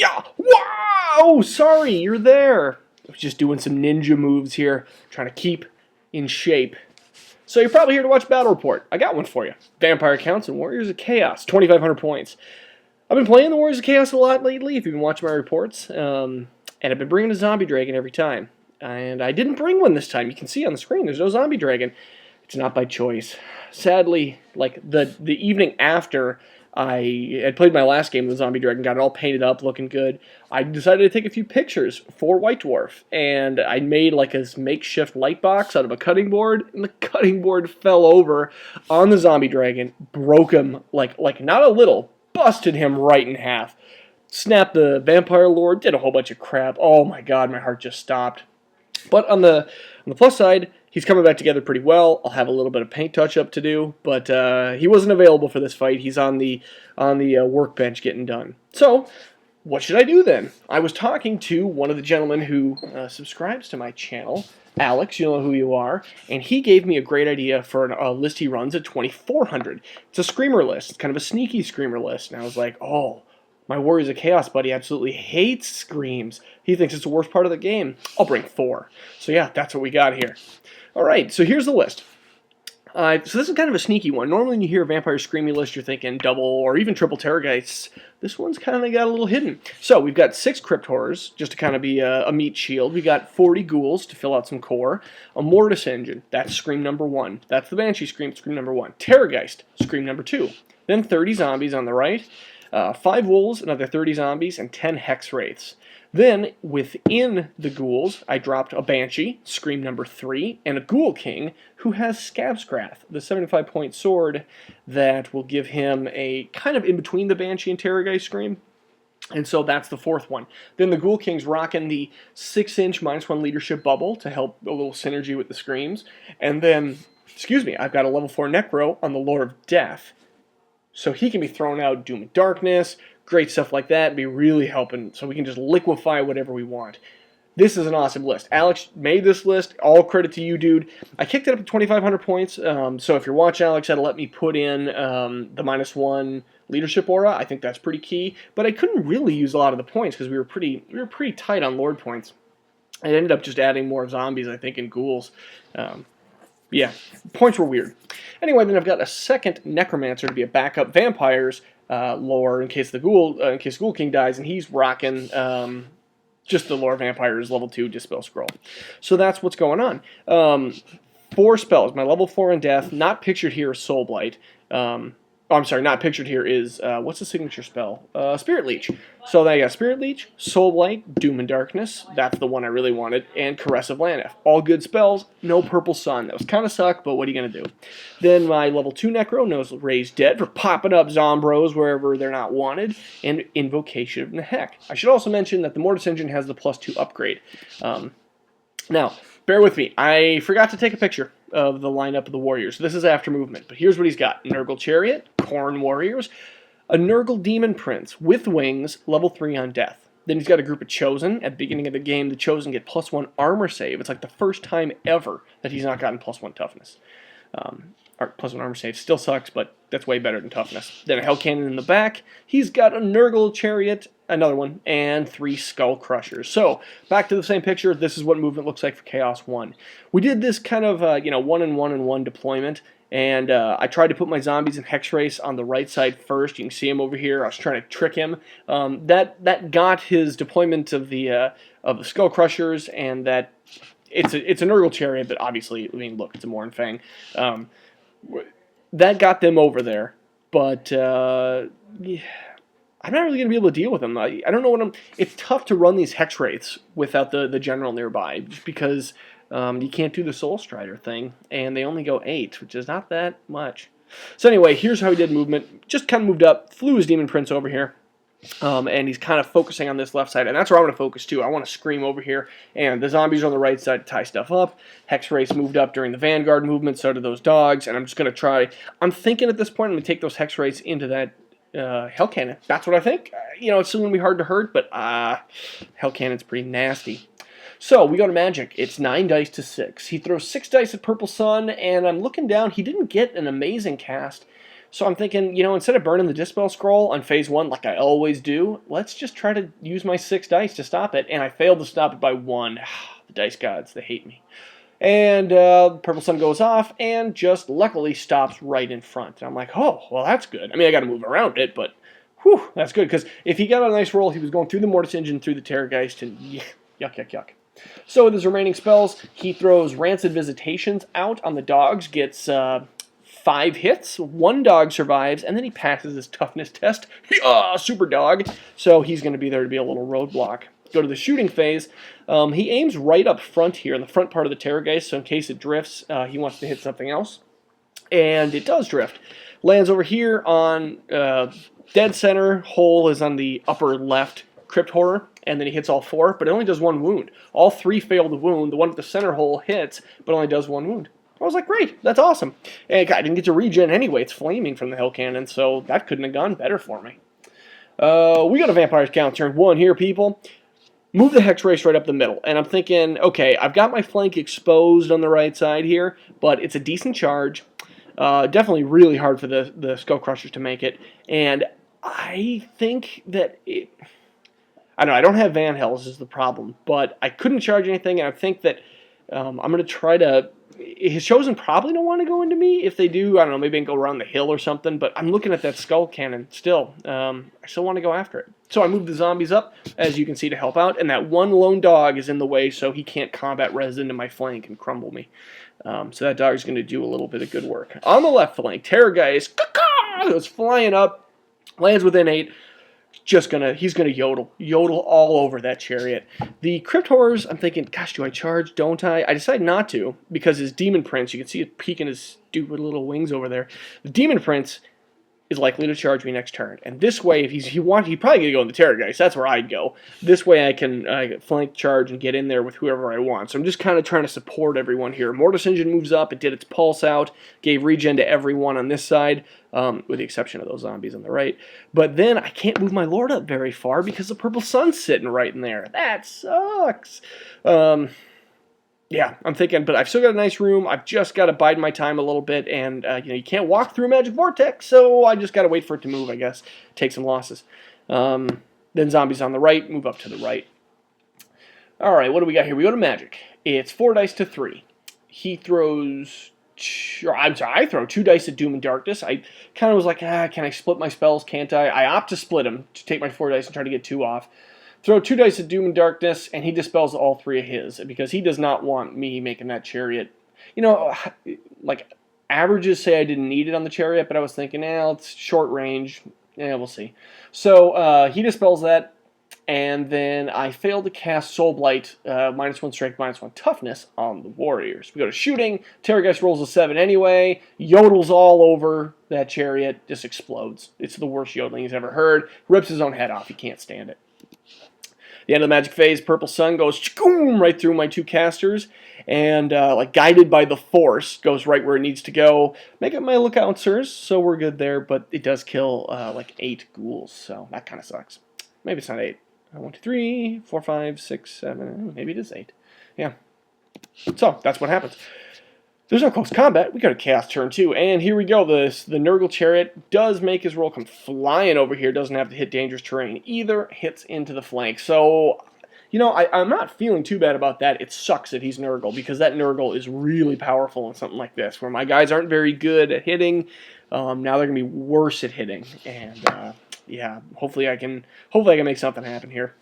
Yeah! Wow! Sorry, you're there. I was just doing some ninja moves here, trying to keep in shape. So you're probably here to watch Battle Report. I got one for you. Vampire Counts and Warriors of Chaos, 2,500 points. I've been playing the Warriors of Chaos a lot lately, if you've been watching my reports, and I've been bringing a zombie dragon every time. And I didn't bring one this time. You can see on the screen there's no zombie dragon. It's not by choice. Sadly, like the evening after I had played my last game with Zombie Dragon, got it all painted up, looking good, I decided to take a few pictures for White Dwarf, and I made like a makeshift light box out of a cutting board, and the cutting board fell over on the Zombie Dragon, broke him like not a little, busted him right in half, snapped the Vampire Lord, did a whole bunch of crap. Oh my god, my heart just stopped. But on the plus side, he's coming back together pretty well. I'll have a little bit of paint touch-up to do, but he wasn't available for this fight. He's on the workbench getting done. So, what should I do then? I was talking to one of the gentlemen who subscribes to my channel, Alex, you know who you are, and he gave me a great idea for a list he runs at 2,400. It's a Screamer list. It's kind of a sneaky Screamer list, and I was like, oh, my Warriors of Chaos buddy absolutely hates Screams. He thinks it's the worst part of the game. I'll bring 4. So yeah, that's what we got here. Alright, so here's the list. So this is kind of a sneaky one. Normally when you hear a Vampire Screamy list, you're thinking double or even triple Terrorgeists. This one's kind of got a little hidden. So we've got 6 Crypt Horrors, just to kind of be a meat shield. We got 40 Ghouls to fill out some core. A Mortis Engine, that's Scream number 1. That's the Banshee Scream, Scream number 1. Terrorgeist, Scream number 2. Then 30 Zombies on the right. 5 Wolves, another 30 Zombies, and 10 Hex Wraiths. Then, within the Ghouls, I dropped a Banshee, Scream number 3, and a Ghoul King, who has Scabscrath, the 75-point sword that will give him a kind of in-between the Banshee and Terrorgeist Scream. And so that's the 4th one. Then the Ghoul King's rocking the 6-inch -1 leadership bubble to help a little synergy with the Screams. And then, I've got a level 4 Necro on the Lore of Death. So he can be thrown out Doom and Darkness, great stuff like that, be really helping, so we can just liquefy whatever we want. This is an awesome list. Alex made this list, all credit to you, dude. I kicked it up to 2,500 points, so if you're watching, Alex had to let me put in the -1 leadership aura. I think that's pretty key, but I couldn't really use a lot of the points because we were pretty tight on Lord points. I ended up just adding more zombies, I think, and ghouls. Yeah, points were weird. Anyway, then I've got a second Necromancer to be a backup vampires lore in case Ghoul King dies, and he's rocking just the lore vampires level 2 Dispel Scroll. So that's what's going on. 4 spells. My level 4 in Death, not pictured here, is Soul Blight. I'm sorry, not pictured here is, what's the signature spell? Spirit Leech. So then I got Spirit Leech, Soul Blight, Doom and Darkness, that's the one I really wanted, and Caress of Laneth. All good spells, no Purple Sun. That was kind of suck, but what are you going to do? Then my level 2 Necro knows Raise Dead for popping up Zombros wherever they're not wanted, and Invocation of Nehek. I should also mention that the Mortis Engine has the +2 upgrade. Now, bear with me, I forgot to take a picture of the lineup of the Warriors. This is after movement, but here's what he's got. Nurgle Chariot, Khorne Warriors, a Nurgle Demon Prince with wings, level 3 on Death. Then he's got a group of Chosen. At the beginning of the game, the Chosen get +1 armor save. It's like the first time ever that he's not gotten +1 toughness. Or +1 armor save still sucks, but that's way better than toughness. Then a Hell Cannon in the back. He's got a Nurgle Chariot, another one, and 3 Skull Crushers. So, back to the same picture. This is what movement looks like for Chaos 1. We did this kind of, 1-in-1-in-1 deployment, and I tried to put my zombies and Hex Race on the right side first. You can see him over here. I was trying to trick him. That got his deployment of the Skull Crushers, and that it's a Nurgle Chariot, but obviously, I mean, look, it's a Morn Fang. That got them over there, but yeah, I'm not really going to be able to deal with them. I don't know what it's tough to run these Hex Wraiths without the general nearby, just because you can't do the Soul Strider thing, and they only go 8, which is not that much. So anyway, here's how he did movement. Just kind of moved up, flew his Demon Prince over here. And he's kind of focusing on this left side, and that's where I want to focus too. I want to scream over here, and the zombies are on the right side to tie stuff up. Hex Race moved up during the Vanguard movement, so did those dogs, and I'm just going to try. I'm thinking at this point I'm going to take those Hex Race into that Hell Cannon. That's what I think. It's still going to be hard to hurt, but Hell Cannon's pretty nasty. So we go to Magic. It's 9 dice to 6. He throws 6 dice at Purple Sun, and I'm looking down. He didn't get an amazing cast. So I'm thinking, instead of burning the Dispel Scroll on phase 1 like I always do, let's just try to use my 6 dice to stop it. And I failed to stop it by 1. The dice gods, they hate me. And Purple Sun goes off and just luckily stops right in front. And I'm like, oh, well, that's good. I mean, I got to move around it, but whew, that's good. Because if he got a nice roll, he was going through the Mortis Engine, through the Terrorgeist, and yuck. So with his remaining spells, he throws Rancid Visitations out on the dogs, gets 5 hits, 1 dog survives, and then he passes his toughness test. Super dog. So he's going to be there to be a little roadblock. Go to the shooting phase. He aims right up front here in the front part of the Terrorgeist, so in case it drifts, he wants to hit something else. And it does drift. Lands over here on dead center. Hole is on the upper left Crypt Horror, and then he hits all 4, but it only does 1 wound. All 3 fail the wound. The one at the center hole hits, but only does 1 wound. I was like, great, that's awesome. And I didn't get to regen anyway. It's flaming from the Hell Cannon, so that couldn't have gone better for me. We got a Vampire's Count turn 1 here, people. Move the Hexwraiths right up the middle. And I'm thinking, okay, I've got my flank exposed on the right side here, but it's a decent charge. Definitely really hard for the Skull Crushers to make it. And I think that I don't know, I don't have Van Hells is the problem, but I couldn't charge anything, and I think that I'm going to try to... His Chosen probably don't want to go into me. If they do, I don't know, maybe I can go around the hill or something, but I'm looking at that Skull Cannon still. I still want to go after it. So I move the zombies up, as you can see, to help out, and that one lone dog is in the way, so he can't combat res into my flank and crumble me. So that dog is going to do a little bit of good work. On the left flank, Terrorgeist goes flying up, lands within 8. He's gonna yodel all over that chariot. The Crypt Horrors, I'm thinking, gosh, do I charge? Don't I? I decide not to because his Demon Prince, you can see it peeking his stupid little wings over there. The Demon Prince is likely to charge me next turn, and this way, if he's probably gonna go in the Terrorgeist. That's where I'd go. This way, I can flank charge and get in there with whoever I want. So I'm just kind of trying to support everyone here. Mortis Engine moves up. It did its pulse out, gave regen to everyone on this side. With the exception of those zombies on the right. But then I can't move my Lord up very far because the Purple Sun's sitting right in there. That sucks. Yeah, I'm thinking, but I've still got a nice room. I've just got to bide my time a little bit, and you can't walk through a Magic Vortex, so I just got to wait for it to move, I guess. Take some losses. Then zombies on the right, move up to the right. All right, what do we got here? We go to Magic. It's 4 dice to 3. He throws... I throw 2 dice at Doom and Darkness. I kind of was like, can I split my spells? Can't I? I opt to split them, to take my 4 dice and try to get 2 off. Throw 2 dice at Doom and Darkness, and he dispels all 3 of his, because he does not want me making that chariot. Like, averages say I didn't need it on the chariot, but I was thinking, it's short range. Yeah, we'll see. So, he dispels that. And then I failed to cast Soul Blight, -1 strength, -1 toughness on the warriors. We go to shooting. Terrorgeist rolls a 7 anyway. Yodels all over that chariot. Just explodes. It's the worst yodeling he's ever heard. Rips his own head off. He can't stand it. The end of the Magic phase, Purple Sun goes right through my 2 casters. And like guided by the Force, goes right where it needs to go. Make up my Lookout, sirs, so we're good there. But it does kill like 8 ghouls, so that kind of sucks. Maybe it's not 8. 1, 2, 3, 4, 5, 6, 7, maybe it is 8. Yeah. So, that's what happens. There's no close combat. We got a Chaos turn 2. And here we go. The Nurgle Chariot does make his roll come flying over here. Doesn't have to hit dangerous terrain either. Hits into the flank. So, I'm not feeling too bad about that. It sucks that he's Nurgle, because that Nurgle is really powerful in something like this, where my guys aren't very good at hitting. Now they're going to be worse at hitting. And, yeah, hopefully I can make something happen here.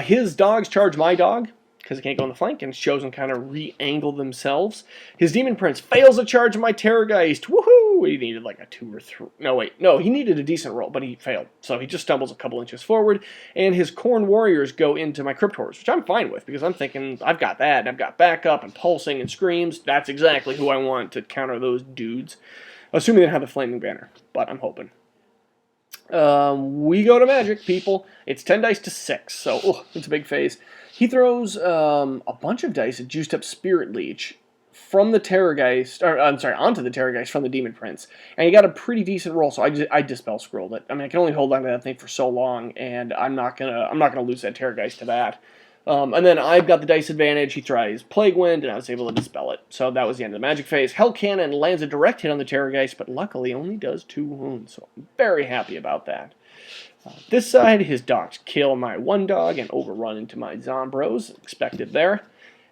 His dogs charge my dog, because it can't go on the flank, and his Chosen kind of re-angle themselves. His Demon Prince fails to charge my Terrorgeist. Woohoo! He needed like a 2 or 3. No, he needed a decent roll, but he failed. So he just stumbles a couple inches forward, and his Khorne Warriors go into my Crypt Horrors, which I'm fine with, because I'm thinking, I've got that, and I've got backup, and pulsing, and screams. That's exactly who I want to counter those dudes. Assuming they don't have a Flaming Banner, but I'm hoping. We go to Magic, people. It's 10 dice to 6, so it's a big phase. He throws a bunch of dice at juiced up Spirit Leech from the Terrorgeist, onto the Terrorgeist from the Demon Prince, and he got a pretty decent roll. So I Dispel Scrolled it. I mean, I can only hold on to that thing for so long, and I'm not gonna lose that Terrorgeist to that. And then I've got the dice advantage. He tries Plague Wind, and I was able to dispel it. So that was the end of the magic phase. Hell Cannon lands a direct hit on the Terrorgeist, but luckily only does 2 wounds, so I'm very happy about that. This side, his dogs kill my 1 dog and overrun into my Zombros, expected there.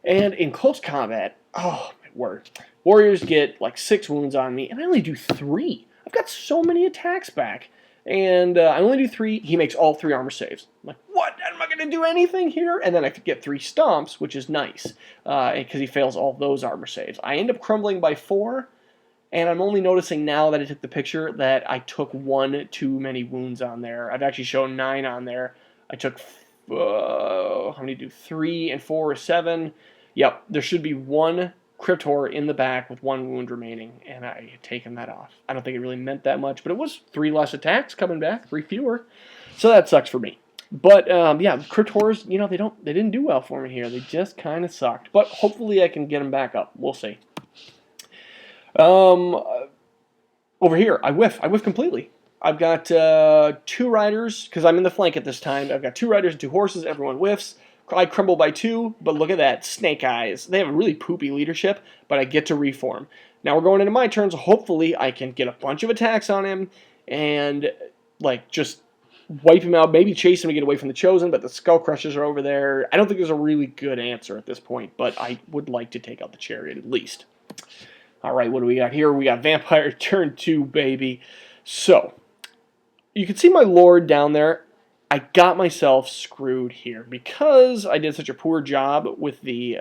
And in close combat, oh my word, Warriors get like 6 wounds on me, and I only do 3. I've got so many attacks back. And I only do 3. He makes all 3 armor saves. I'm like, what? Am I going to do anything here? And then I could get 3 stomps, which is nice, because he fails all those armor saves. I end up crumbling by 4, and I'm only noticing now that I took the picture that I took 1 too many wounds on there. I've actually shown 9 on there. I took, how many do? 3 and 4 is 7. Yep, there should be 1 Crypt Horror in the back with 1 wound remaining, and I had taken that off. I don't think it really meant that much, but it was 3 less attacks coming back, 3 fewer. So that sucks for me. But yeah, Crypt Horrors, they didn't do well for me here. They just kind of sucked. But hopefully I can get them back up. We'll see. Over here, I whiff completely. I've got 2 riders, because I'm in the flank at this time. I've got 2 riders and 2 horses. Everyone whiffs. I crumble by 2, but look at that. Snake Eyes. They have a really poopy leadership, but I get to reform. Now we're going into my turn, so hopefully I can get a bunch of attacks on him and, just wipe him out, maybe chase him to get away from the Chosen, but the Skull Crushers are over there. I don't think there's a really good answer at this point, but I would like to take out the Chariot at least. All right, what do we got here? We got Vampire turn 2, baby. So, you can see my Lord down there. I got myself screwed here because I did such a poor job with the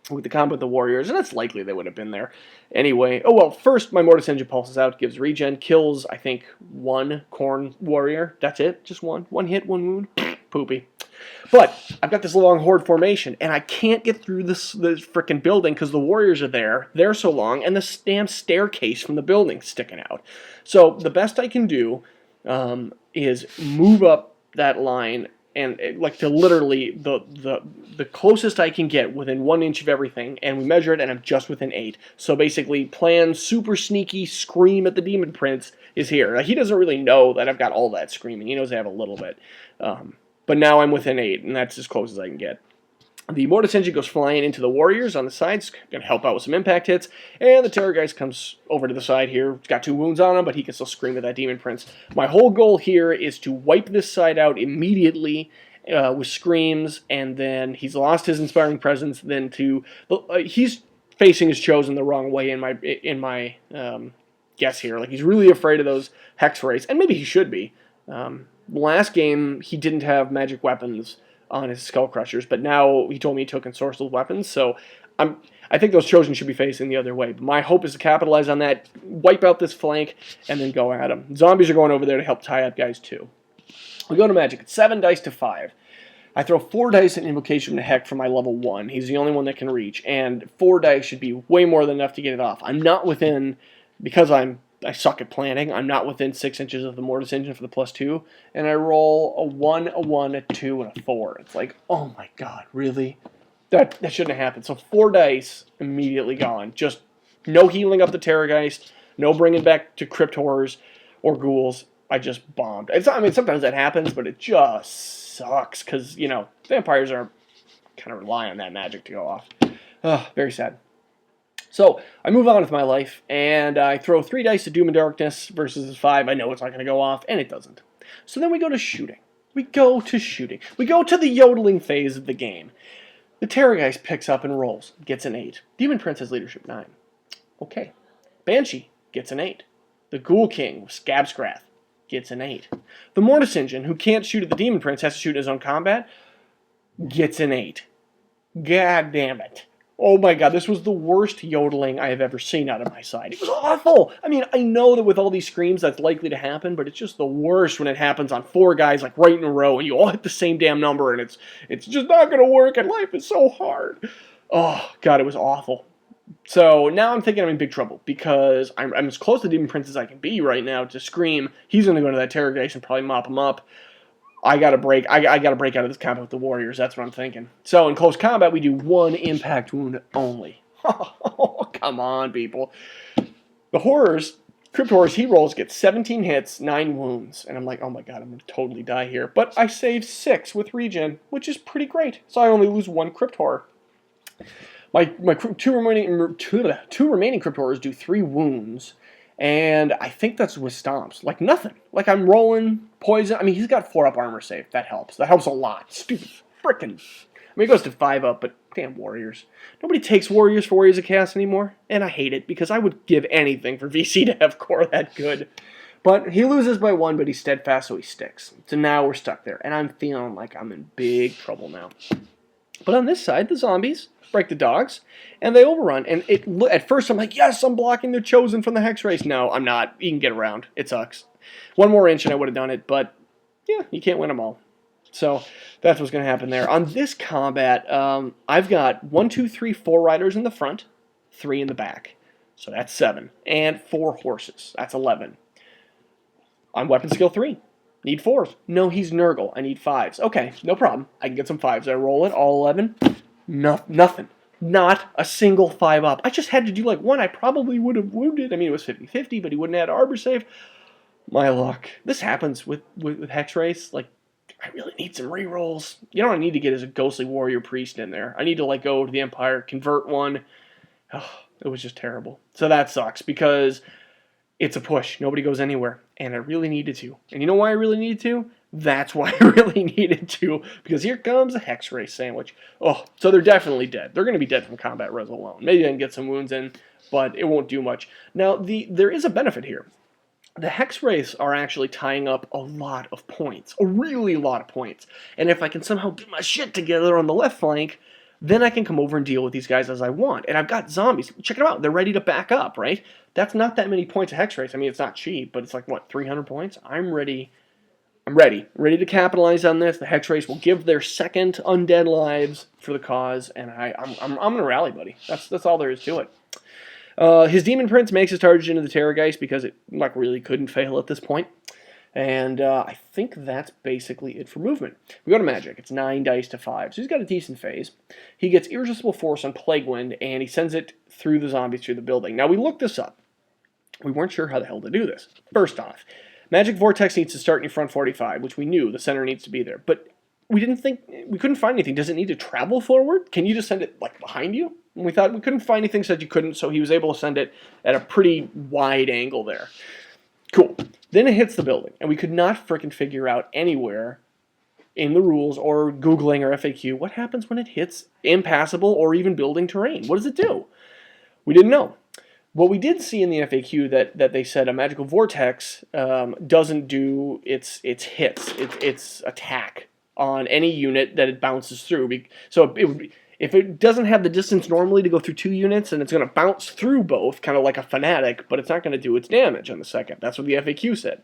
combat with the Warriors, and it's likely they would have been there anyway. Oh well, first my Mortis Engine pulses out, gives regen, kills I think 1 Khorne Warrior. That's it, just 1 hit, 1 wound. Poopy. But I've got this long horde formation, and I can't get through this frickin' building because the Warriors are there. They're so long, and the damn staircase from the building sticking out. So the best I can do is move up that line and to literally the closest I can get within 1 inch of everything, and we measure it, and I'm just within 8. So basically, plan super sneaky scream at the Demon Prince is here. Now, he doesn't really know that I've got all that screaming. He knows I have a little bit, but now I'm within 8, and that's as close as I can get. The Mortis Engine goes flying into the Warriors on the sides, going to help out with some impact hits, and the Terrorgeist comes over to the side here. He's got 2 wounds on him, but he can still scream at that Demon Prince. My whole goal here is to wipe this side out immediately with screams, and then he's lost his Inspiring Presence, then he's facing his Chosen the wrong way in my guess here. He's really afraid of those Hex Rays, and maybe he should be. Last game, he didn't have magic weapons on his Skull Crushers, but now he told me he took ensorcelled weapons, so I think those Chosen should be facing the other way. But my hope is to capitalize on that, wipe out this flank, and then go at him. Zombies are going over there to help tie up guys too. We go to Magic. It's 7 dice to 5. I throw 4 dice at Invocation to Heck for my level 1. He's the only one that can reach, and 4 dice should be way more than enough to get it off. I'm not within, because I suck at planning, I'm not within 6 inches of the Mortis Engine for the +2, and I roll a 1, a 1, a 2, and a 4. It's like, oh my god, really? That shouldn't have happened. So 4 dice immediately gone. Just no healing up the Terrorgeist, no bringing back to Crypt Horrors or Ghouls. I just bombed. Sometimes that happens, but it just sucks because, vampires are kind of rely on that magic to go off. Very sad. So I move on with my life, and I throw 3 dice to Doom and Darkness versus 5. I know it's not going to go off, and it doesn't. So then we go to shooting. We go to the yodeling phase of the game. The Terrorgeist picks up and rolls, gets an 8. Demon Prince has leadership 9. Okay. Banshee gets an 8. The Ghoul King with Scabscrath gets an 8. The Mortis Engine, who can't shoot at the Demon Prince, has to shoot in his own combat, gets an 8. God damn it. Oh my god, this was the worst yodeling I have ever seen out of my side. It was awful! I know that with all these screams that's likely to happen, but it's just the worst when it happens on 4 guys right in a row, and you all hit the same damn number, and it's just not going to work, and life is so hard. Oh god, it was awful. So now I'm thinking I'm in big trouble, because I'm as close to Demon Prince as I can be right now to scream. He's going to go to that Terrorgeist and probably mop him up. I gotta break out of this combat with the Warriors. That's what I'm thinking. So in close combat, we do 1 impact wound only. Oh, come on, people. The Horrors Crypt Horrors, he rolls, gets 17 hits, 9 wounds. And I'm like, oh my god, I'm going to totally die here. But I save 6 with regen, which is pretty great. So I only lose 1 Crypt Horror. My two remaining Crypt Horrors do 3 wounds. And I think that's with stomps. Like nothing. Like I'm rolling poison. I mean, he's got 4 up armor save. That helps. That helps a lot. Stupid frickin'. I mean, it goes to 5 up, but damn Warriors. Nobody takes Warriors for Warriors of Chaos anymore. And I hate it because I would give anything for VC to have core that good. But he loses by 1, but he's steadfast, so he sticks. So now we're stuck there. And I'm feeling like I'm in big trouble now. But on this side, the zombies break the dogs, and they overrun. And at first, I'm like, yes, I'm blocking the Chosen from the Hex Race. No, I'm not. You can get around. It sucks. 1 more inch and I would have done it, but yeah, you can't win them all. So that's what's going to happen there. On this combat, I've got 1, 2, 3, 4 riders in the front, 3 in the back. So that's 7. And 4 horses. That's 11. On weapon skill 3. Need 4s. No, he's Nurgle. I need 5s. Okay, no problem. I can get some 5s. I roll it, all 11. No, nothing. Not a single 5 up. I just had to do like 1. I probably would have wounded. I mean, it was 50-50, but he wouldn't have had arbor save. My luck. This happens with Hex Race. Like, I really need some rerolls. You know what I need to get is a Ghostly Warrior Priest in there. I need to like go to the Empire, convert one. Oh, it was just terrible. So that sucks because it's a push. Nobody goes anywhere. And I really needed to. And you know why I really needed to? That's why I really needed to. Because here comes a Hex Race sandwich. Oh, so they're definitely dead. They're going to be dead from combat res alone. Maybe I can get some wounds in, but it won't do much. Now, there is a benefit here. The Hex Race are actually tying up a lot of points. A really lot of points. And if I can somehow get my shit together on the left flank, then I can come over and deal with these guys as I want. And I've got zombies. Check it out. They're ready to back up, right? That's not that many points of Hex Race. I mean, it's not cheap, but it's like, what, 300 points? I'm ready. I'm ready. Ready to capitalize on this. The Hex Race will give their second undead lives for the cause, and I'm going to rally, buddy. That's all there is to it. His Demon Prince makes his charge into the Terrorgeist because it like really couldn't fail at this point. And I think that's basically it for movement. We go to Magic. It's 9 dice to 5. So he's got a decent phase. He gets Irresistible Force on Plague Wind, and he sends it through the zombies through the building. Now, we looked this up. We weren't sure how the hell to do this. First off, Magic Vortex needs to start in your front 45, which we knew the center needs to be there. But we couldn't find anything. Does it need to travel forward? Can you just send it like behind you? And we thought we couldn't find anything, said you couldn't, so he was able to send it at a pretty wide angle there. Cool. Then it hits the building, and we could not frickin' figure out anywhere in the rules or Googling or FAQ what happens when it hits impassable or even building terrain. What does it do? We didn't know. What we did see in the FAQ that they said a magical vortex doesn't do its hits, its attack on any unit that it bounces through. So it would be, if it doesn't have the distance normally to go through 2 units, and it's going to bounce through both, kind of like a fanatic, but it's not going to do its damage on the second. That's what the FAQ said.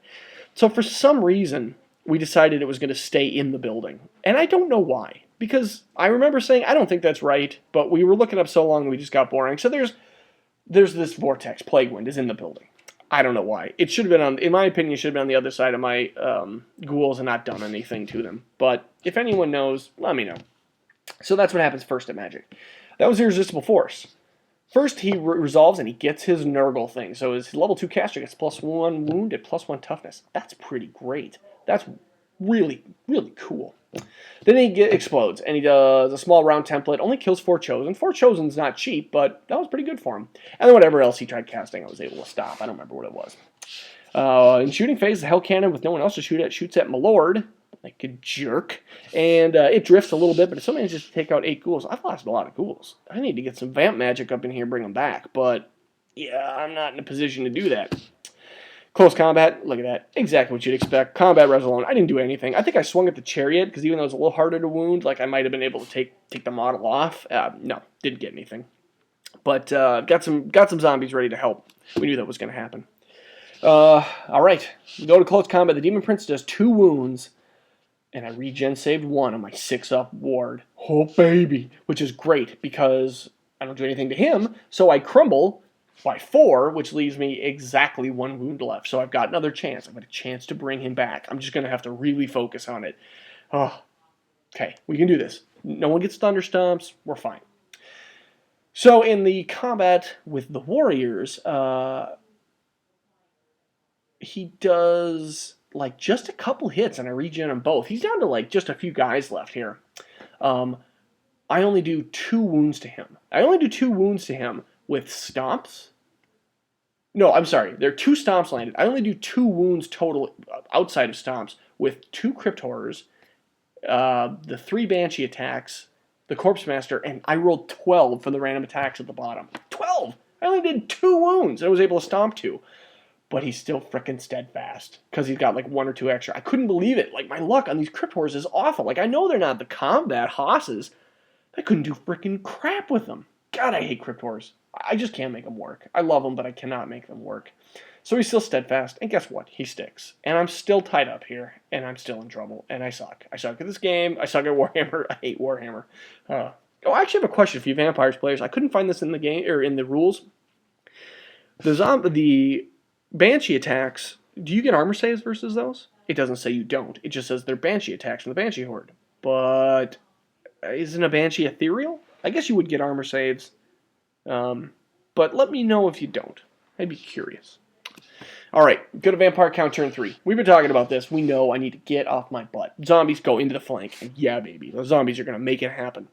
So for some reason, we decided it was going to stay in the building. And I don't know why. Because I remember saying, I don't think that's right, but we were looking up so long we just got boring. So there's this vortex, Plague Wind, is in the building. I don't know why. It should have been on, in my opinion, it should have been on the other side of my ghouls and not done anything to them. But if anyone knows, let me know. So that's what happens first at Magic. That was Irresistible Force. First, he resolves and he gets his Nurgle thing. So his level 2 caster gets +1 wound and +1 toughness. That's pretty great. That's really, really cool. Then he explodes, and he does a small round template. Only kills 4 Chosen. 4 Chosen's not cheap, but that was pretty good for him. And then whatever else he tried casting, I was able to stop. I don't remember what it was. In shooting phase, the Hell Cannon, with no one else to shoot at, shoots at Malord, like a jerk. And it drifts a little bit, but it still manages to take out 8 ghouls. I've lost a lot of ghouls. I need to get some Vamp Magic up in here and bring them back, but yeah, I'm not in a position to do that. Close combat, look at that. Exactly what you'd expect. Combat res alone, I didn't do anything. I think I swung at the Chariot, because even though it was a little harder to wound, like I might have been able to take the model off. No, didn't get anything. But got some zombies ready to help. We knew that was going to happen. Alright, we go to close combat. The Demon Prince does 2 wounds, and I regen saved 1 on my 6-up ward. Oh, baby! Which is great, because I don't do anything to him, so I crumble by 4, which leaves me exactly 1 wound left. So I've got another chance. I've got a chance to bring him back. I'm just going to have to really focus on it. Oh, okay, we can do this. No one gets thunder stomps. We're fine. So in the combat with the Warriors, he does like just a couple hits and I regen them both. He's down to like just a few guys left here. I only do 2 wounds to him. I only do 2 wounds to him with stomps. No, I'm sorry. There are 2 stomps landed. I only do 2 wounds total outside of stomps with 2 crypt horrors, the 3 banshee attacks, the corpse master, and I rolled 12 for the random attacks at the bottom. 12! I only did 2 wounds. I was able to stomp 2. But he's still frickin' steadfast because he's got like 1 or 2 extra. I couldn't believe it. Like, my luck on these crypt horrors is awful. Like, I know they're not the combat hosses. I couldn't do frickin' crap with them. God, I hate crypt horrors. I just can't make them work. I love them, but I cannot make them work. So he's still steadfast, and guess what? He sticks. And I'm still tied up here, and I'm still in trouble, and I suck. I suck at this game. I suck at Warhammer. I hate Warhammer. I actually have a question for you Vampires players. I couldn't find this in the game or in the rules. The Banshee attacks, do you get armor saves versus those? It doesn't say you don't. It just says they're Banshee attacks from the Banshee Horde. But isn't a Banshee ethereal? I guess you would get armor saves. But let me know if you don't. I'd be curious. Alright, go to Vampire Count turn 3. We've been talking about this. We know I need to get off my butt. Zombies go into the flank. And yeah, baby. Those zombies are going to make it happen.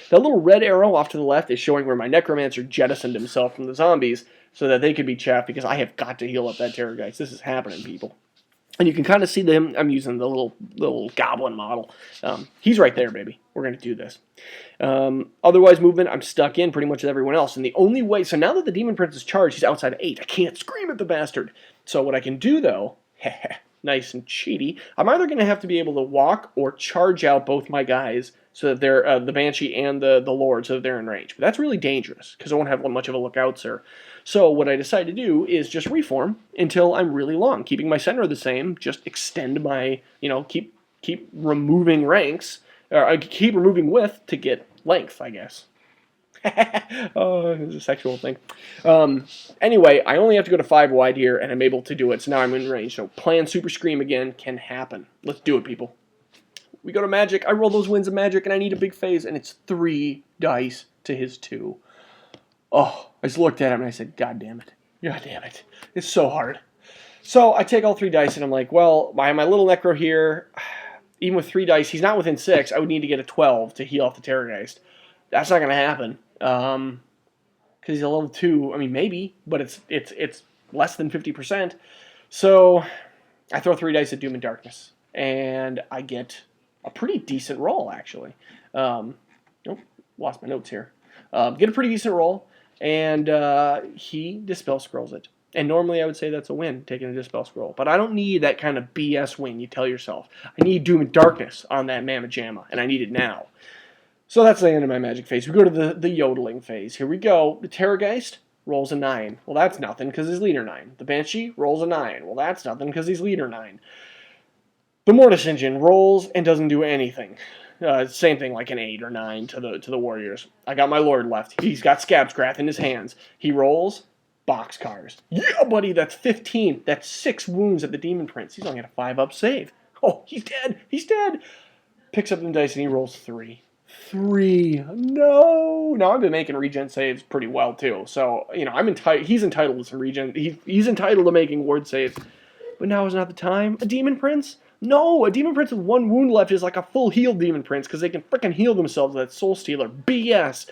That little red arrow off to the left is showing where my Necromancer jettisoned himself from the zombies so that they could be chaffed because I have got to heal up that Terrorgeist. This is happening, people. And you can kind of see them. I'm using the little goblin model. He's right there, baby. We're going to do this. Otherwise, movement, I'm stuck in pretty much with everyone else. And the only way, so now that the Demon Prince is charged, he's outside of 8. I can't scream at the bastard. So what I can do, though, nice and cheaty, I'm either going to have to be able to walk or charge out both my guys so that they're the Banshee and the Lord so that they're in range. But that's really dangerous because I won't have much of a lookout, sir. So what I decide to do is just reform until I'm really long, keeping my center the same, just extend my, keep removing ranks, or keep removing width to get length, I guess. Oh, it's a sexual thing. Anyway, I only have to go to 5 wide here, and I'm able to do it, so now I'm in range. So plan Super Scream again can happen. Let's do it, people. We go to Magic. I roll those wins of Magic, and I need a big phase, and it's 3 dice to his 2. Oh, I just looked at him, and I said, God damn it. God damn it. It's so hard. So I take all 3 dice, and I'm like, well, I have my little Necro here. Even with 3 dice, he's not within 6. I would need to get a 12 to heal off the Terrorgeist. That's not going to happen. Because he's a level 2. I mean, maybe, but it's less than 50%. So I throw 3 dice at Doom and Darkness, and I get a pretty decent roll, actually. Nope, lost my notes here. Get a pretty decent roll, and he Dispel Scrolls it. And normally I would say that's a win, taking a Dispel Scroll. But I don't need that kind of BS win you tell yourself. I need Doom and Darkness on that Mamma Jamma, and I need it now. So that's the end of my Magic phase. We go to the yodeling phase. Here we go. The Terrorgeist rolls a 9. Well, that's nothing because he's leader 9. The Banshee rolls a 9. Well, that's nothing because he's leader 9. The Mortis Engine rolls and doesn't do anything. Same thing, like an 8 or 9 to the Warriors. I got my Lord left. He's got Scabscrath in his hands. He rolls Boxcars. Yeah, buddy, that's 15. That's 6 wounds at the Demon Prince. He's only got a 5-up save. Oh, he's dead. He's dead. Picks up the dice and he rolls 3. 3. No. Now I've been making regen saves pretty well too. So I'm entitled. He's entitled to some regen. He's entitled to making ward saves. But now is not the time. A Demon Prince? No, a Demon Prince with 1 wound left is like a full healed Demon Prince because they can frickin' heal themselves with that Soul Stealer. BS.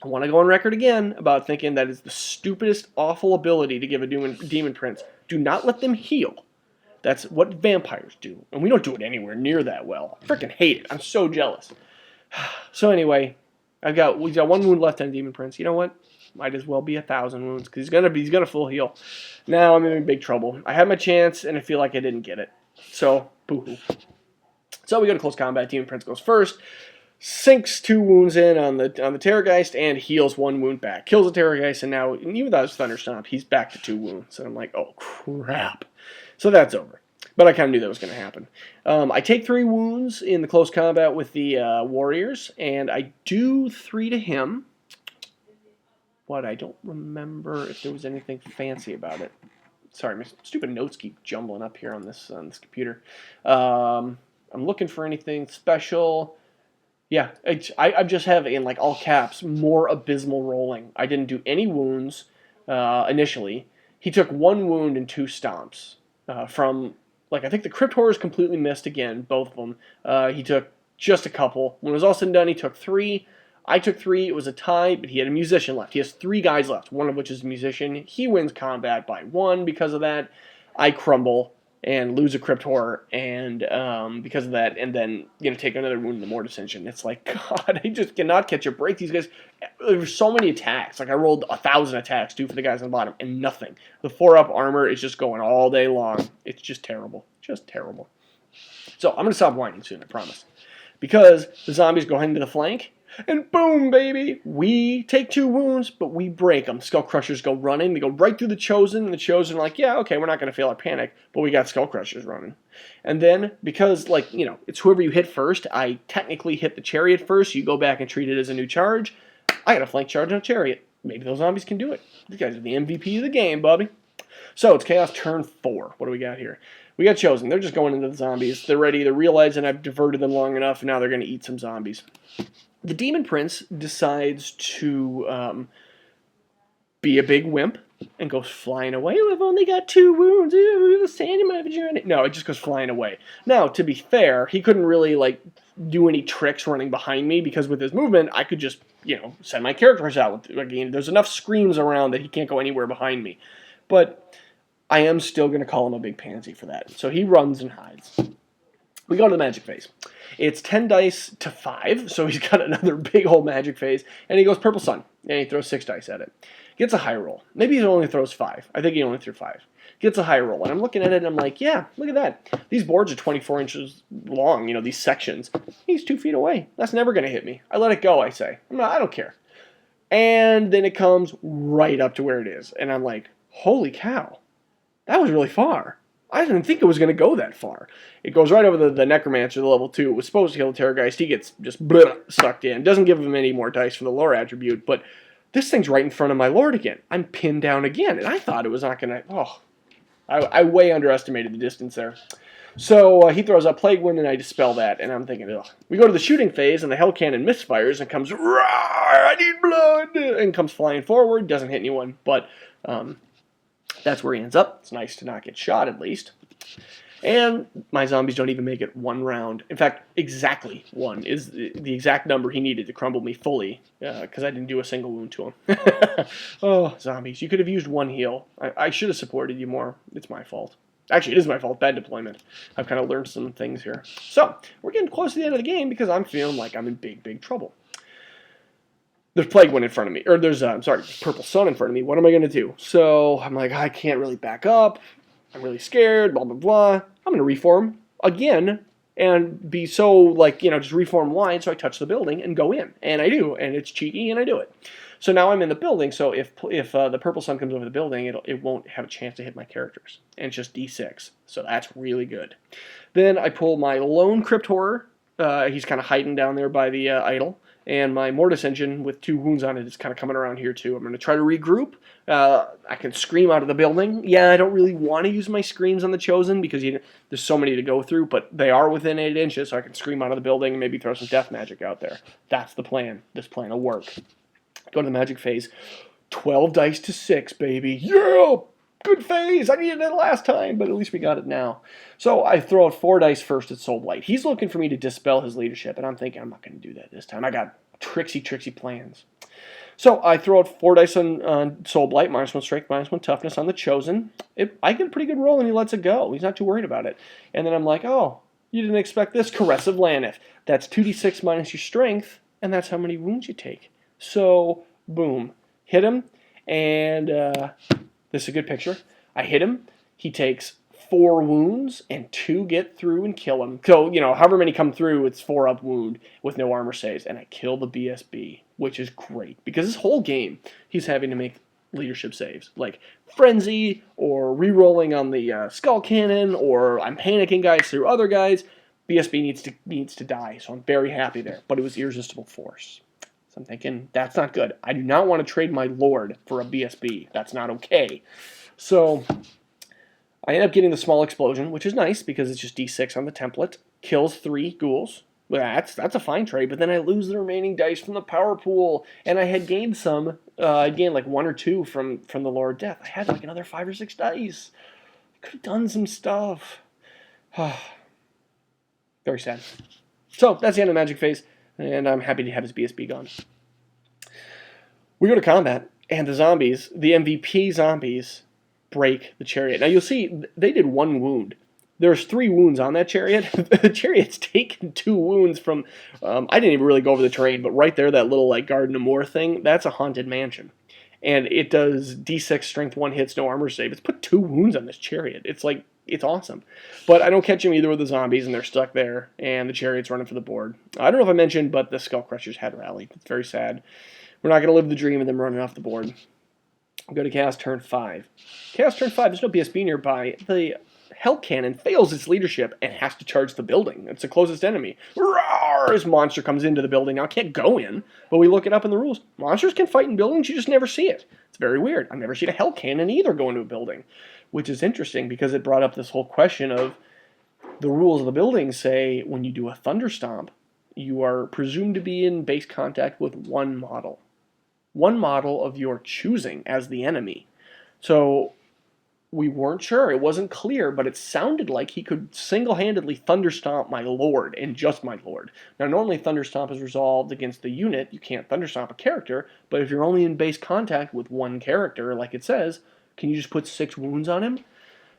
I want to go on record again about thinking that is the stupidest, awful ability to give a Demon Prince. Do not let them heal. That's what vampires do. And we don't do it anywhere near that well. I frickin' hate it. I'm so jealous. So anyway, we got 1 wound left on Demon Prince. You know what? Might as well be 1,000 wounds because he's gonna full heal. Now I'm in big trouble. I had my chance and I feel like I didn't get it. So boo-hoo. So we go to close combat. Demon Prince goes first, sinks 2 wounds in on the Terrorgeist and heals 1 wound back. Kills the Terrorgeist and now even without his Thunder Stomp, he's back to 2 wounds. And I'm like, oh crap. So that's over. But I kind of knew that was going to happen. I take 3 wounds in the close combat with the Warriors, and I do 3 to him. But I don't remember if there was anything fancy about it. Sorry, my stupid notes keep jumbling up here on this computer. I'm looking for anything special. Yeah, I just have in like all caps more abysmal rolling. I didn't do any wounds initially. He took 1 wound and 2 stomps. from, like, I think the Crypt Horrors completely missed again, both of them. He took just a couple. When it was all said and done, he took 3. I took 3. It was a tie, but he had a musician left. He has 3 guys left, one of which is a musician. He wins combat by 1 because of that. I crumble and lose a Crypt Horror, and because of that, and then take another wound in the Mortis Engine. It's like, God, I just cannot catch a break. These guys, there's so many attacks. Like, I rolled 1,000 attacks, 2 for the guys on the bottom, and nothing. The 4-up armor is just going all day long. It's just terrible. Just terrible. So, I'm going to stop whining soon, I promise. Because the zombies go into the flank, and boom, baby, we take 2 wounds, but we break them. Skull Crushers go running. They go right through the Chosen, and the Chosen are like, yeah, okay, we're not going to fail our panic, but we got Skull Crushers running. And then, because, it's whoever you hit first, I technically hit the Chariot first, so you go back and treat it as a new charge. I got a flank charge on a Chariot. Maybe those zombies can do it. These guys are the MVP of the game, Bubby. So, it's Chaos turn 4. What do we got here? We got Chosen. They're just going into the zombies. They're ready. They're realizing I've diverted them long enough, and now they're going to eat some zombies. The Demon Prince decides to be a big wimp and goes flying away. Oh, I've only got 2 wounds. Ooh, the sand in my vagina. No, it just goes flying away. Now, to be fair, he couldn't really, do any tricks running behind me because with his movement, I could just, send my characters out. Again, there's enough screams around that he can't go anywhere behind me. But I am still going to call him a big pansy for that. So he runs and hides. We go to the magic phase. It's 10 dice to 5, so he's got another big old magic phase, and he goes Purple Sun, and he throws 6 dice at it. Gets a high roll. Maybe he only throws 5. I think he only threw 5. Gets a high roll, and I'm looking at it, and I'm like, yeah, look at that. These boards are 24 inches long, these sections. He's 2 feet away. That's never going to hit me. I let it go, I say. I don't care. And then it comes right up to where it is, and I'm like, holy cow. That was really far. I didn't think it was going to go that far. It goes right over the Necromancer, the level 2. It was supposed to kill the Terrorgeist. He gets just sucked in. Doesn't give him any more dice for the lore attribute, but this thing's right in front of my Lord again. I'm pinned down again, and I thought it was not going to... I way underestimated the distance there. So he throws up Plague Wind, and I dispel that, and I'm thinking, ugh. We go to the shooting phase, and the Hell Cannon misfires and comes, roar, I need blood, and comes flying forward. Doesn't hit anyone, but... that's where he ends up. It's nice to not get shot, at least. And my zombies don't even make it 1 round. In fact, exactly 1 is the exact number he needed to crumble me fully, because I didn't do a single wound to him. Oh, zombies. You could have used 1 heal. I should have supported you more. It's my fault. Actually, it is my fault. Bad deployment. I've kind of learned some things here. So, we're getting close to the end of the game because I'm feeling like I'm in big, big trouble. There's Plague Wind in front of me, or there's, Purple Sun in front of me. What am I going to do? So I'm like, I can't really back up. I'm really scared, blah, blah, blah. I'm going to reform again and be so, just reform wide so I touch the building and go in. And I do, and it's cheeky, and I do it. So now I'm in the building, so if the Purple Sun comes over the building, it won't have a chance to hit my characters. And it's just D6, so that's really good. Then I pull my Lone Crypt Horror. He's kind of hiding down there by the idol. And my Mortis Engine with 2 wounds on it is kind of coming around here too. I'm going to try to regroup. I can scream out of the building. Yeah, I don't really want to use my screams on the Chosen because there's so many to go through, but they are within 8 inches, so I can scream out of the building and maybe throw some death magic out there. That's the plan. This plan will work. Go to the magic phase. 12 dice to 6, baby. Yeah! Good phase. I needed it last time, but at least we got it now. So I throw out 4 dice first at Soul Blight. He's looking for me to dispel his leadership, and I'm thinking I'm not going to do that this time. I got tricksy plans. So I throw out 4 dice on Soul Blight, -1 strength, -1 toughness on the Chosen. I get a pretty good roll, and he lets it go. He's not too worried about it. And then I'm like, oh, you didn't expect this? Caressive Laneth. That's 2d6 minus your strength, and that's how many wounds you take. So, boom. Hit him, and this is a good picture. I hit him. He takes 4 wounds, and 2 get through and kill him. So, however many come through, it's 4-up wound with no armor saves. And I kill the BSB, which is great. Because this whole game, he's having to make leadership saves. Like Frenzy, or re-rolling on the Skull Cannon, or I'm panicking guys through other guys. BSB needs to die, so I'm very happy there. But it was Irresistible Force. So I'm thinking, that's not good. I do not want to trade my Lord for a BSB. That's not okay. So I end up getting the Small Explosion, which is nice because it's just D6 on the template. Kills 3 ghouls. Well, that's a fine trade, but then I lose the remaining dice from the power pool, and I had gained some. I gained like 1 or 2 from the Lord of Death. I had like another 5 or 6 dice. Could have done some stuff. Very sad. So that's the end of the Magic phase, and I'm happy to have his BSB gone. We go to combat, and the zombies, the MVP zombies, break the chariot. Now you'll see they did 1 wound. There's 3 wounds on that chariot. The chariot's taken 2 wounds from. I didn't even really go over the terrain, but right there, that little like Garden of Moor thing, that's a haunted mansion, and it does D6 strength 1 hits, no armor save. It's put 2 wounds on this chariot. It's awesome. But I don't catch him either with the zombies, and they're stuck there, and the chariot's running for the board. I don't know if I mentioned, but the Skull Crushers had rallied. It's very sad. We're not going to live the dream of them running off the board. I'm going to cast turn 5. Cast turn 5, there's no BSB nearby. The Hell Cannon fails its leadership and has to charge the building. It's the closest enemy. Roar! This monster comes into the building. Now, it can't go in, but we look it up in the rules. Monsters can fight in buildings, you just never see it. It's very weird. I've never seen a Hell Cannon either go into a building, which is interesting because it brought up this whole question of the rules of the building say when you do a Thunder Stomp, you are presumed to be in base contact with 1 model. 1 model of your choosing as the enemy. So we weren't sure. It wasn't clear, but it sounded like he could single-handedly Thunder Stomp my Lord, and just my Lord. Now, normally Thunder Stomp is resolved against the unit. You can't Thunder Stomp a character, but if you're only in base contact with 1 character, like it says, can you just put 6 wounds on him?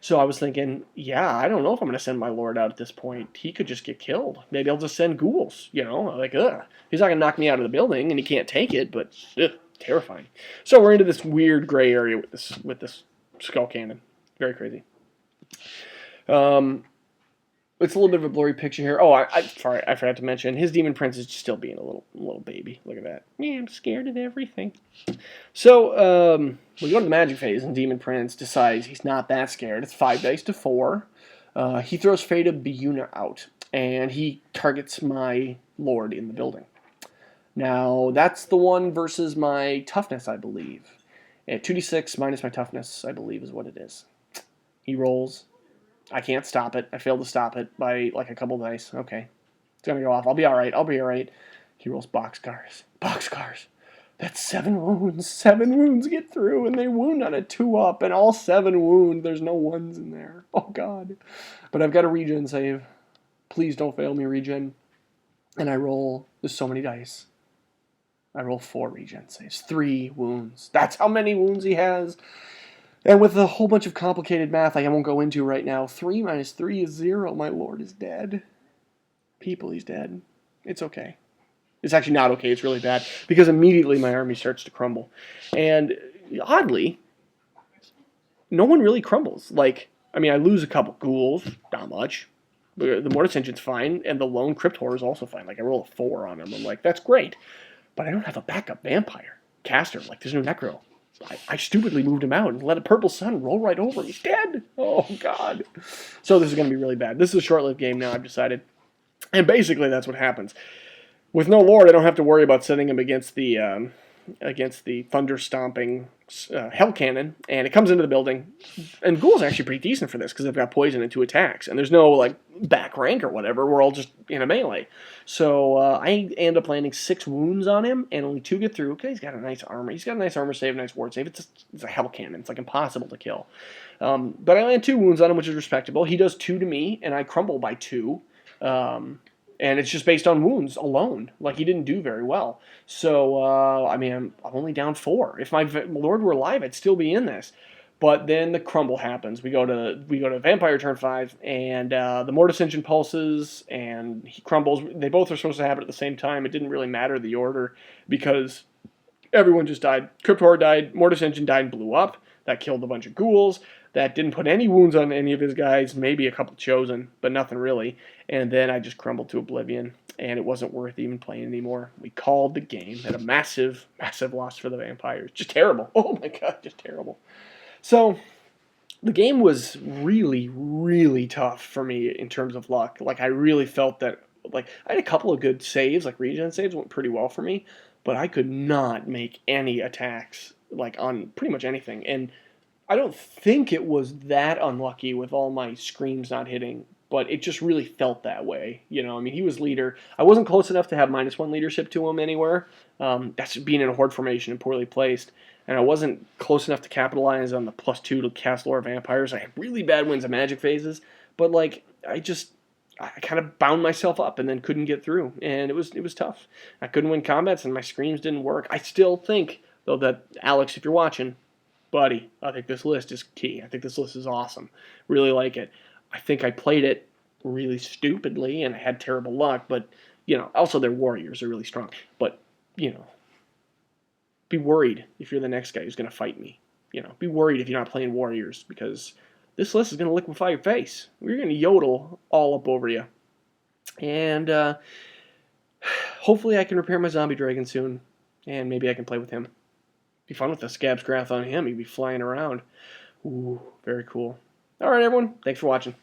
So I was thinking, yeah, I don't know if I'm going to send my Lord out at this point. He could just get killed. Maybe I'll just send ghouls, He's not going to knock me out of the building, and he can't take it, but terrifying. So we're into this weird gray area with this Skull Cannon. Very crazy. It's a little bit of a blurry picture here. Oh, sorry, I forgot to mention, his Demon Prince is still being a little baby. Look at that. Yeah, I'm scared of everything. So, we go to the Magic phase, and Demon Prince decides he's not that scared. It's 5 dice to 4. He throws Fata Biuna out, and he targets my Lord in the building. Now, that's the one versus my toughness, I believe. At 2d6 minus my toughness, I believe, is what it is. He rolls. I can't stop it. I failed to stop it by like a couple dice. Okay. It's going to go off. I'll be all right. He rolls Boxcars. That's 7 wounds. 7 wounds get through, and they wound on a 2-up, and all 7 wound. There's no 1s in there. Oh, God. But I've got a regen save. Please don't fail me, regen. And I roll. There's so many dice. I roll 4 regen saves. 3 wounds. That's how many wounds he has. And with a whole bunch of complicated math I won't go into right now, 3 minus 3 is 0. My Lord is dead. People, he's dead. It's okay. It's actually not okay. It's really bad. Because immediately my army starts to crumble. And oddly, no one really crumbles. I lose a couple ghouls. Not much. The Mortis Engine's fine. And the lone Crypt Horror is also fine. I roll a 4 on him. I'm like, that's great. But I don't have a backup vampire caster. There's no Necro. I stupidly moved him out and let a Purple Sun roll right over him. He's dead. Oh, God. So this is going to be really bad. This is a short-lived game now, I've decided. And basically that's what happens. With no Lord, I don't have to worry about setting him against the Thunder Stomping Hell Cannon. And it comes into the building. And Ghoul's actually pretty decent for this because they've got poison and 2 attacks. And there's no, back rank or whatever. We're all just in a melee. So I end up landing 6 wounds on him, and only 2 get through. Okay, he's got a nice armor. He's got a nice armor save, a nice ward save. It's a Hell Cannon. It's impossible to kill. But I land 2 wounds on him, which is respectable. He does 2 to me, and I crumble by 2. And it's just based on wounds alone. He didn't do very well. So, I'm only down 4. If my Lord were alive, I'd still be in this. But then the crumble happens. We go to Vampire turn 5, and the Mortis Engine pulses, and he crumbles. They both are supposed to happen at the same time. It didn't really matter the order because everyone just died. Crypt Horror died, Mortis Engine died and blew up. That killed a bunch of ghouls. That didn't put any wounds on any of his guys, maybe a couple chosen, but nothing really. And then I just crumbled to oblivion, and it wasn't worth even playing anymore. We called the game at a massive, massive loss for the Vampires. Just terrible. Oh my God, just terrible. So the game was really, really tough for me in terms of luck. I really felt that, I had a couple of good saves, regen saves went pretty well for me, but I could not make any attacks, on pretty much anything. And I don't think it was that unlucky with all my screams not hitting, but it just really felt that way. He was leader. I wasn't close enough to have -1 leadership to him anywhere. That's being in a horde formation and poorly placed. and I wasn't close enough to capitalize on the +2 to cast Lore Vampires. I had really bad wins of Magic phases, but like I kind of bound myself up and then couldn't get through, and it was tough. I couldn't win combats, and my screams didn't work. I still think though that Alex, if you're watching, buddy, I think this list is key. I think this list is awesome. Really like it. I think I played it really stupidly and I had terrible luck, but also their warriors are really strong. But be worried if you're the next guy who's going to fight me. Be worried if you're not playing warriors, because this list is going to liquefy your face. We're going to yodel all up over you. And hopefully I can repair my zombie dragon soon, and maybe I can play with him. Be fun with the Scab's Wrath on him. He'd be flying around. Ooh, very cool. All right, everyone. Thanks for watching.